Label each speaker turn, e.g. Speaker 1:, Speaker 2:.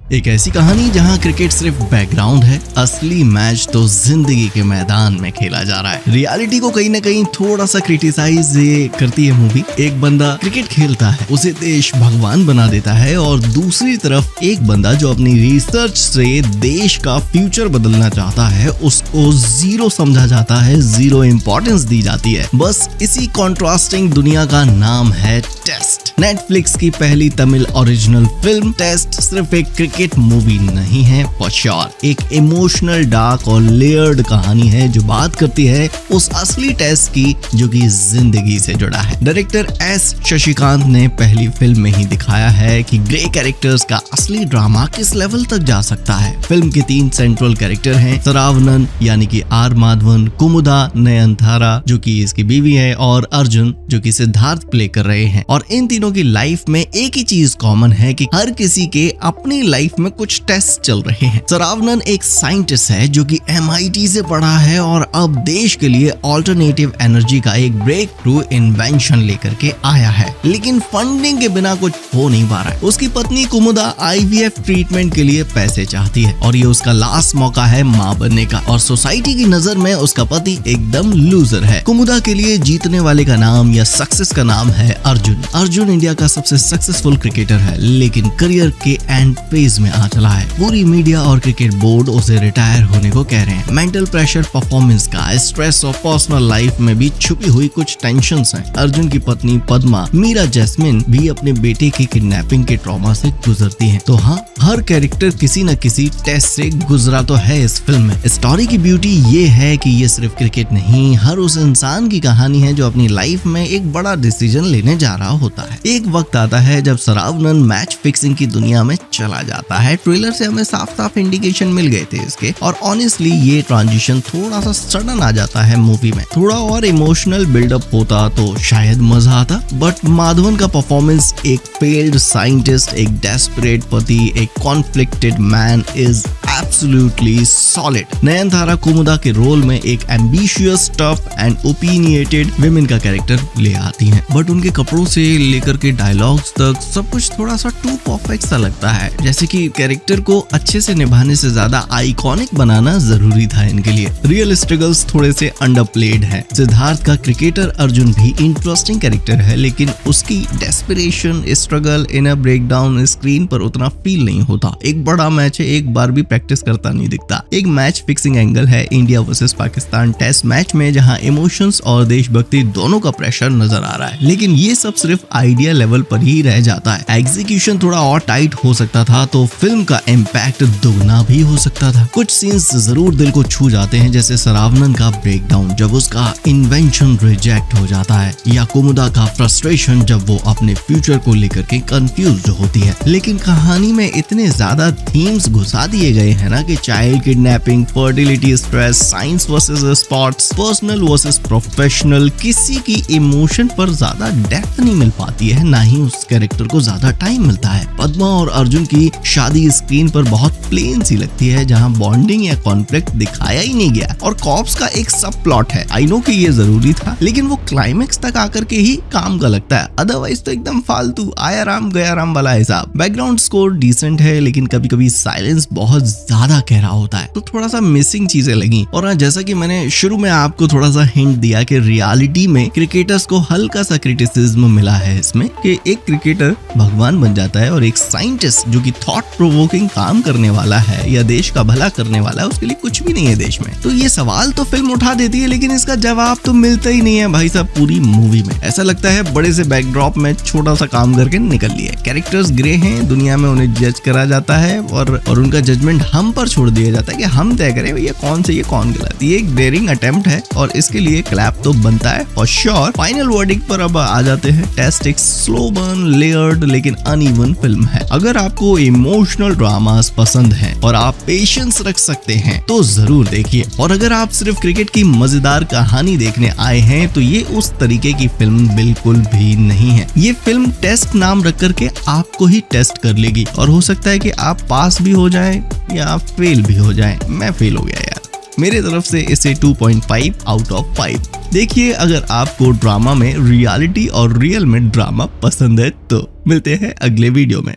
Speaker 1: एक ऐसी कहानी जहां क्रिकेट सिर्फ बैकग्राउंड है, असली मैच तो जिंदगी के मैदान में खेला जा रहा है। रियलिटी को कहीं ना कहीं थोड़ा सा क्रिटिसाइज ये करती है मूवी। एक बंदा क्रिकेट खेलता है, उसे देश भगवान बना देता है, और दूसरी तरफ एक बंदा जो अपनी रिसर्च से देश का फ्यूचर बदलना चाहता है, उसको जीरो समझा जाता है, जीरो इंपॉर्टेंस दी जाती है। बस इसी कॉन्ट्रास्टिंग दुनिया का नाम है टेस्ट। नेटफ्लिक्स की पहली तमिल ओरिजिनल फिल्म टेस्ट सिर्फ एक क्रिकेट मूवी नहीं है, फॉर श्योर एक इमोशनल, डार्क और लेयर्ड कहानी है जो बात करती है उस असली टेस्ट की जो कि जिंदगी से जुड़ा है। डायरेक्टर एस शशिकांत ने पहली फिल्म में ही दिखाया है कि ग्रे कैरेक्टर्स का असली ड्रामा किस लेवल तक जा सकता है। फिल्म के 3 सेंट्रल कैरेक्टर हैं, सरावनन यानी कि आर माधवन, कुमुदा नयनतारा जो कि इसकी बीवी है, और अर्जुन जो कि सिद्धार्थ प्ले कर रहे हैं। और इन तीनों की लाइफ में एक ही चीज कॉमन है कि हर किसी के अपनी लाइफ में कुछ टेस्ट चल रहे हैं। सरावनन एक साइंटिस्ट है जो कि MIT से पढ़ा है और अब देश के लिए ऑल्टरनेटिव एनर्जी का एक ब्रेक थ्रू इन्वेंशन लेकर के आया है, लेकिन फंडिंग के बिना कुछ हो नहीं पा रहा है। उसकी पत्नी कुमुदा IVF ट्रीटमेंट के लिए पैसे चाहती है और ये उसका लास्ट मौका है माँ बनने का, और सोसाइटी की नजर में उसका पति एकदम लूजर है। कुमुदा के लिए जीतने वाले का नाम या सक्सेस का नाम है अर्जुन। अर्जुन इंडिया का सबसे सक्सेसफुल क्रिकेटर है, लेकिन करियर के एंड फेज में आ चला है। पूरी मीडिया और क्रिकेट बोर्ड उसे रिटायर होने को कह रहे हैं। मेंटल प्रेशर, परफॉर्मेंस का स्ट्रेस और पर्सनल लाइफ में भी छुपी हुई कुछ टेंशंस हैं। अर्जुन की पत्नी पद्मा, मीरा जैस्मिन भी अपने बेटे की किडनैपिंग के ट्रॉमा से गुजरती है। तो हाँ, हर कैरेक्टर किसी न किसी टेस्ट से गुजरा तो है इस फिल्म में। स्टोरी की ब्यूटी ये है कि ये सिर्फ क्रिकेट नहीं, हर उस इंसान की कहानी है जो अपनी लाइफ में एक बड़ा डिसीजन लेने जा रहा होता है। एक वक्त आता है जब सरावनन मैच फिक्सिंग की दुनिया में चला जाता है। ट्रेलर से हमें साफ साफ इंडिकेशन मिल गए थे इसके, और ऑनेस्टली ये ट्रांजिशन थोड़ा सा सडन आ जाता है मूवी में। थोड़ा और इमोशनल बिल्डअप होता तो शायद मजा आता, बट माधवन का परफॉर्मेंस एक फेल्ड साइंटिस्ट, एक डेस्परेट पति, एक conflicted man is absolutely solid. Nayanthara Kumuda के रोल में एक ambitious, tough and opinionated women का कैरेक्टर ले आती हैं, बट उनके कपड़ों से लेकर के डायलॉग्स तक सब कुछ थोड़ा सा टू परफेक्ट सा लगता है, जैसे कि कैरेक्टर को अच्छे से निभाने से ज्यादा आइकॉनिक बनाना जरूरी था इनके लिए। रियल स्ट्रगल्स थोड़े से अंडरप्लेड है। सिद्धार्थ का क्रिकेटर अर्जुन भी इंटरेस्टिंग कैरेक्टर है, लेकिन उसकी desperation, struggle, inner breakdown screen पर उतना फील नहीं होता। एक बड़ा मैच है, एक बार भी प्रैक्टिस करता नहीं दिखता। एक मैच फिक्सिंग एंगल है India versus Pakistan test match में, जहां इमोशंस और देशभक्ति दोनों का प्रेशर नजर आ रहा है, लेकिन ये सब सिर्फ आइडिया लेवल पर ही रह जाता है। एग्जीक्यूशन थोड़ा और टाइट हो सकता था तो फिल्म का इम्पैक्ट दुगना भी हो सकता था। कुछ सीन्स जरूर दिल को छू जाते हैं, जैसे सरावनन का ब्रेकडाउन जब उसका इन्वेंशन रिजेक्ट हो जाता है, या कुमुदा का फ्रस्ट्रेशन जब वो अपने फ्यूचर को लेकर के कंफ्यूज्ड होती है। लेकिन कहानी में इतने ज्यादा थीम्स घुसा दिए गए हैं ना कि child kidnapping, fertility, stress, science versus sports, personal versus professional, किसी की इमोशन पर ज्यादा डेप्थ नहीं मिल पाती है, ना ही उस कैरेक्टर को ज्यादा टाइम मिलता है। पद्मा और अर्जुन की शादी स्क्रीन पर बहुत प्लेन सी लगती है, जहां बॉन्डिंग या कॉन्फ्लिक्ट दिखाया ही नहीं गया, और कॉप्स का एक सब प्लॉट है। आई नो कि ये जरूरी था, लेकिन वो क्लाइमेक्स तक आकर के ही काम का लगता है, अदरवाइज तो एकदम फालतू, आया राम गया राम वाला हिसाब। बैकग्राउंड स्कोर डिसेंट है, लेकिन कभी कभी साइलेंस बहुत ज्यादा कह रहा होता है, तो थोड़ा सा मिसिंग चीजें लगी। और जैसा कि मैंने शुरू में आपको थोड़ा सा हिंट दिया कि रियलिटी में क्रिकेटर्स को हल्का सा क्रिटिसिज्म मिला है इसमें, कि एक क्रिकेटर भगवान बन जाता है और एक साइंटिस्ट जो कि थॉट प्रोवोकिंग काम करने वाला है या देश का भला करने वाला है, उसके लिए कुछ भी नहीं है देश में। तो ये सवाल तो फिल्म उठा देती है, लेकिन इसका जवाब तो मिलता ही नहीं है भाई साहब पूरी मूवी में। ऐसा लगता है बड़े से बैकड्रॉप में छोटा सा काम करके निकल लिए। कैरेक्टर्स ग्रे हैं, दुनिया में उन्हें जज करा जाता है, और उनका जजमेंट हम पर छोड़ दिया जाता है कि हम तय करें ये कौन सही है कौन गलत। ये एक डेयरिंग अटेम्प्ट है और इसके लिए क्लैप तो बनता है और श्योर। फाइनल वर्डिक्ट पर अब आ जाते हैं। टेस्ट एक स्लो बर्न, लेयर्ड लेकिन अनइवन फिल्म है। अगर आपको इमोशनल ड्रामास पसंद हैं और आप पेशेंस रख सकते हैं तो जरूर देखिए, और अगर आप सिर्फ क्रिकेट की मजेदार कहानी देखने आए हैं तो ये उस तरीके की फिल्म बिल्कुल भी नहीं है। ये फिल्म टेस्ट नाम रख करके आपको ही टेस्ट कर लेगी, और हो सकता है कि आप पास भी हो जाएं या फेल भी हो जाएं। मैं फेल हो गया यार, मेरे तरफ से इसे 2.5 आउट ऑफ 5। देखिए, अगर आपको ड्रामा में रियलिटी और रियल में ड्रामा पसंद है तो मिलते हैं अगले वीडियो में।